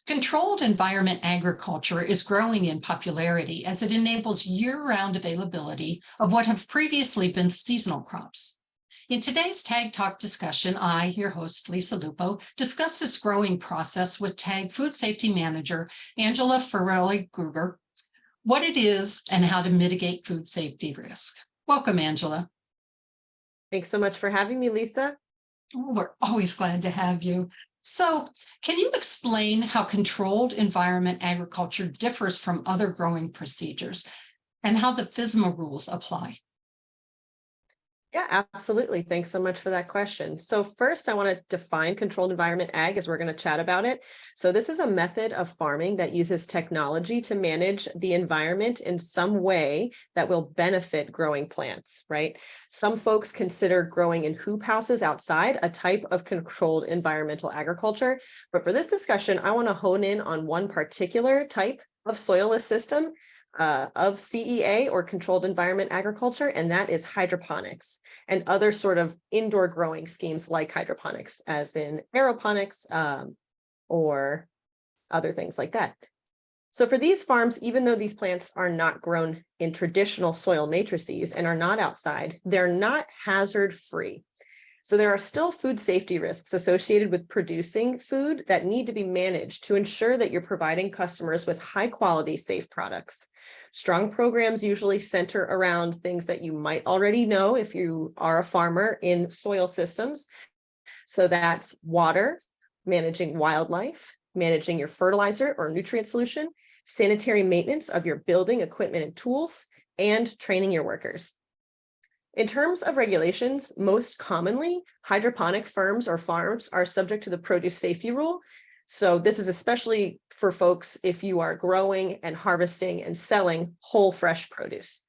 Controlled environment agriculture is growing in popularity as it enables year-round availability of what have previously been seasonal crops. In today's Tag Talk discussion, I, your host, Lisa Lupo, discuss this growing process with Tag Food Safety Manager Angela Ferelli Gruber, what it is and how to mitigate food safety risk. Welcome, Angela. Thanks so much for having me, Lisa. Oh, we're always glad to have you. So, can you explain how controlled environment agriculture differs from other growing procedures and how the FSMA rules apply? Yeah, absolutely. Thanks so much for that question. So first, I want to define controlled environment ag as we're going to chat about it. So this is a method of farming that uses technology to manage the environment in some way that will benefit growing plants, right? Some folks consider growing in hoop houses outside a type of controlled environmental agriculture. But for this discussion, I want to hone in on one particular type of soilless system of CEA or controlled environment agriculture, and that is hydroponics and other sort of indoor growing schemes like hydroponics, as in aeroponics or other things like that. So for these farms, even though these plants are not grown in traditional soil matrices and are not outside, they're not hazard free. So there are still food safety risks associated with producing food that need to be managed to ensure that you're providing customers with high quality, safe products. Strong programs usually center around things that you might already know if you are a farmer in soil systems. So that's water, managing wildlife, managing your fertilizer or nutrient solution, sanitary maintenance of your building, equipment, and tools, and training your workers. In terms of regulations, most commonly, hydroponic firms or farms are subject to the produce safety rule. So this is especially for folks if you are growing and harvesting and selling whole fresh produce.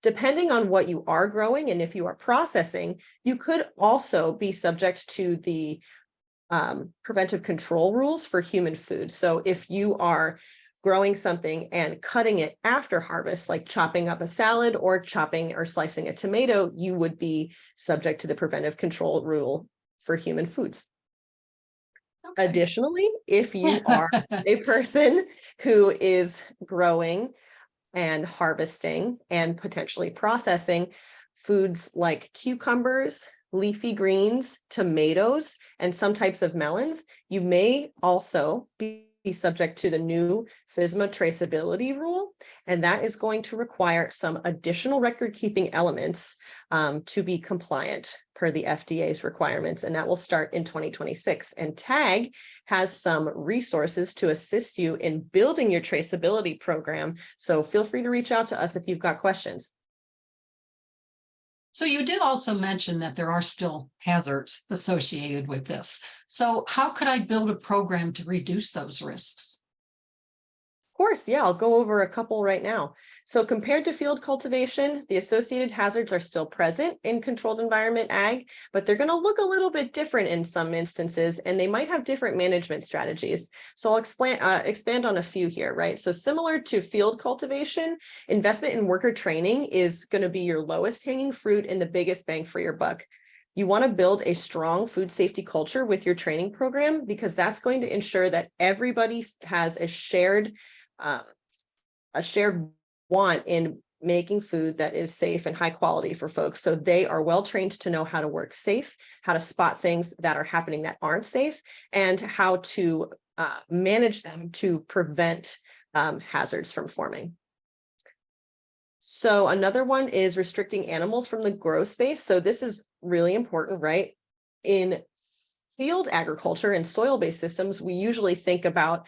Depending on what you are growing and if you are processing, you could also be subject to the preventive control rules for human food. So if you are growing something and cutting it after harvest, like chopping up a salad or chopping or slicing a tomato, you would be subject to the preventive control rule for human foods. Okay. Additionally, if you are a person who is growing and harvesting and potentially processing foods like cucumbers, leafy greens, tomatoes, and some types of melons, you may also be subject to the new FSMA traceability rule, and that is going to require some additional record-keeping elements to be compliant per the FDA's requirements, and that will start in 2026. And TAG has some resources to assist you in building your traceability program, so feel free to reach out to us if you've got questions. So you did also mention that there are still hazards associated with this. So how could I build a program to reduce those risks? Of course, yeah, I'll go over a couple right now. So compared to field cultivation, the associated hazards are still present in controlled environment ag, but they're going to look a little bit different in some instances, and they might have different management strategies. So I'll expand on a few here, right? So similar to field cultivation, investment in worker training is going to be your lowest hanging fruit and the biggest bang for your buck. You want to build a strong food safety culture with your training program, because that's going to ensure that everybody has a shared want in making food that is safe and high quality for folks. So they are well trained to know how to work safe, how to spot things that are happening that aren't safe, and how to manage them to prevent hazards from forming. So another one is restricting animals from the grow space. So this is really important, right? In field agriculture and soil-based systems, we usually think about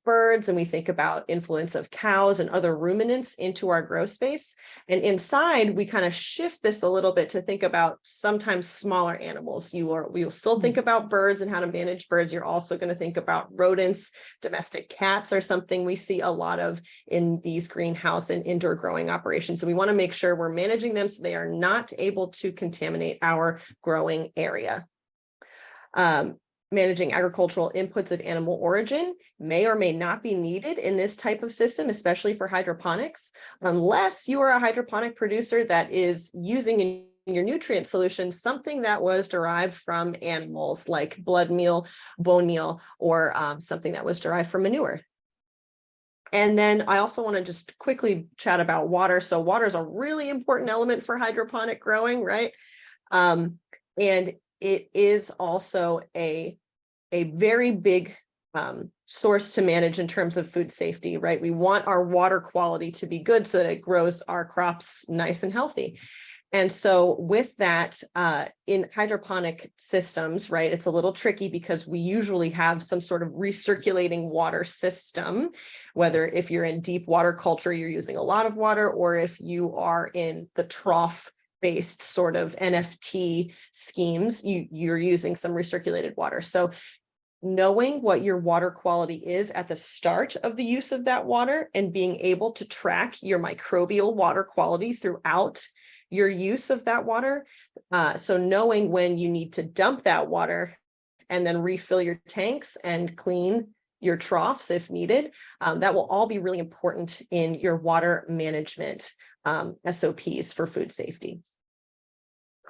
birds, and we think about influence of cows and other ruminants into our grow space. And inside, we kind of shift this a little bit to think about sometimes smaller animals. We will still think about birds and how to manage birds. You're also going to think about rodents. Domestic cats are something we see a lot of in these greenhouse and indoor growing operations. So we want to make sure we're managing them so they are not able to contaminate our growing area. Managing agricultural inputs of animal origin may or may not be needed in this type of system, especially for hydroponics, unless you are a hydroponic producer that is using and your nutrient solution something that was derived from animals like blood meal, bone meal, or something that was derived from manure. And then I also want to just quickly chat about water. So water is a really important element for hydroponic growing, right? And it is also a very big source to manage in terms of food safety, right? We want our water quality to be good so that it grows our crops nice and healthy. And so with that, in hydroponic systems, right, it's a little tricky because we usually have some sort of recirculating water system, whether if you're in deep water culture, you're using a lot of water, or if you are in the trough based sort of NFT schemes, you're using some recirculated water. So knowing what your water quality is at the start of the use of that water and being able to track your microbial water quality throughout your use of that water. So knowing when you need to dump that water and then refill your tanks and clean your troughs if needed, that will all be really important in your water management SOPs for food safety.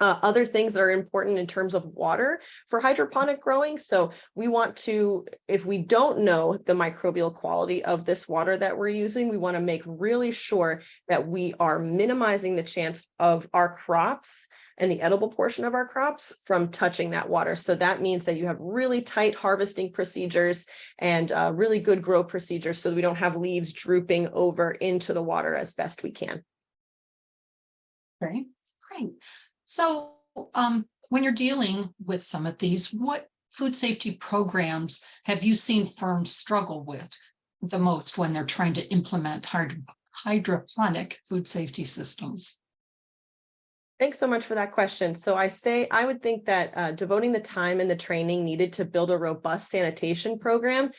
Other things that are important in terms of water for hydroponic growing. So we want to, if we don't know the microbial quality of this water that we're using, we want to make really sure that we are minimizing the chance of our crops and the edible portion of our crops from touching that water. So that means that you have really tight harvesting procedures and really good grow procedures so that we don't have leaves drooping over into the water as best we can. Great. So when you're dealing with some of these, what food safety programs have you seen firms struggle with the most when they're trying to implement hydroponic food safety systems? Thanks so much for that question. So I would think that devoting the time and the training needed to build a robust sanitation program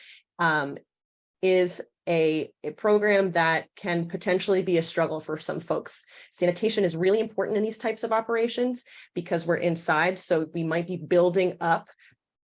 is a program that can potentially be a struggle for some folks. Sanitation is really important in these types of operations because we're inside. So we might be building up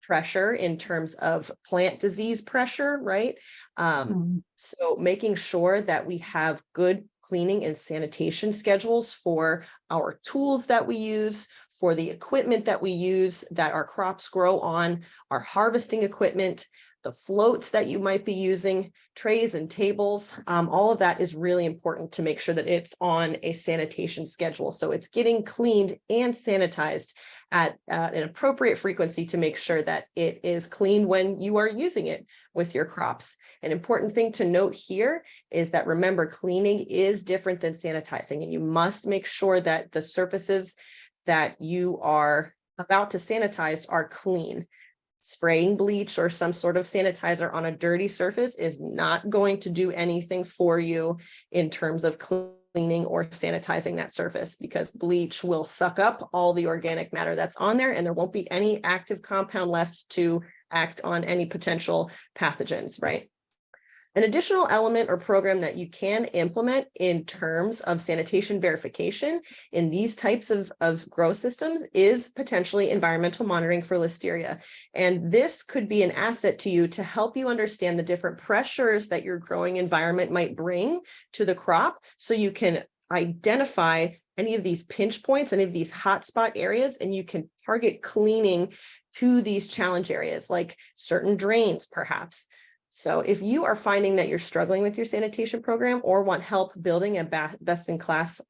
pressure in terms of plant disease pressure, right? So making sure that we have good cleaning and sanitation schedules for our tools that we use, for the equipment that we use, that our crops grow on, our harvesting equipment, the floats that you might be using, trays and tables, all of that is really important to make sure that it's on a sanitation schedule. So it's getting cleaned and sanitized at an appropriate frequency to make sure that it is clean when you are using it with your crops. An important thing to note here is that, remember, cleaning is different than sanitizing, and you must make sure that the surfaces that you are about to sanitize are clean. Spraying bleach or some sort of sanitizer on a dirty surface is not going to do anything for you in terms of cleaning or sanitizing that surface, because bleach will suck up all the organic matter that's on there and there won't be any active compound left to act on any potential pathogens, right? An additional element or program that you can implement in terms of sanitation verification in these types of grow systems is potentially environmental monitoring for listeria. And this could be an asset to you to help you understand the different pressures that your growing environment might bring to the crop, so you can identify any of these pinch points, any of these hotspot areas, and you can target cleaning to these challenge areas, like certain drains, perhaps. So if you are finding that you're struggling with your sanitation program or want help building a best-in-class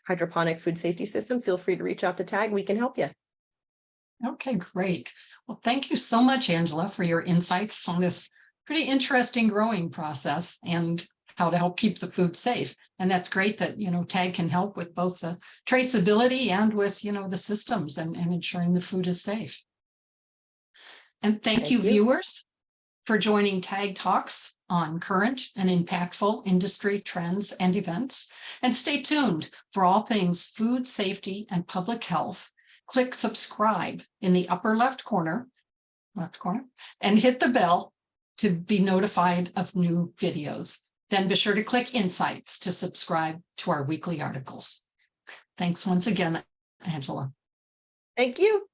hydroponic food safety system, feel free to reach out to TAG. We can help you. Okay, great. Well, thank you so much, Angela, for your insights on this pretty interesting growing process and how to help keep the food safe. And that's great that, TAG can help with both the traceability and with, the systems and ensuring the food is safe. And thank you, viewers, for joining TAG Talks on current and impactful industry trends and events. And stay tuned for all things food safety and public health. Click subscribe in the upper left corner, and hit the bell to be notified of new videos. Then be sure to click Insights to subscribe to our weekly articles. Thanks once again, Angela. Thank you.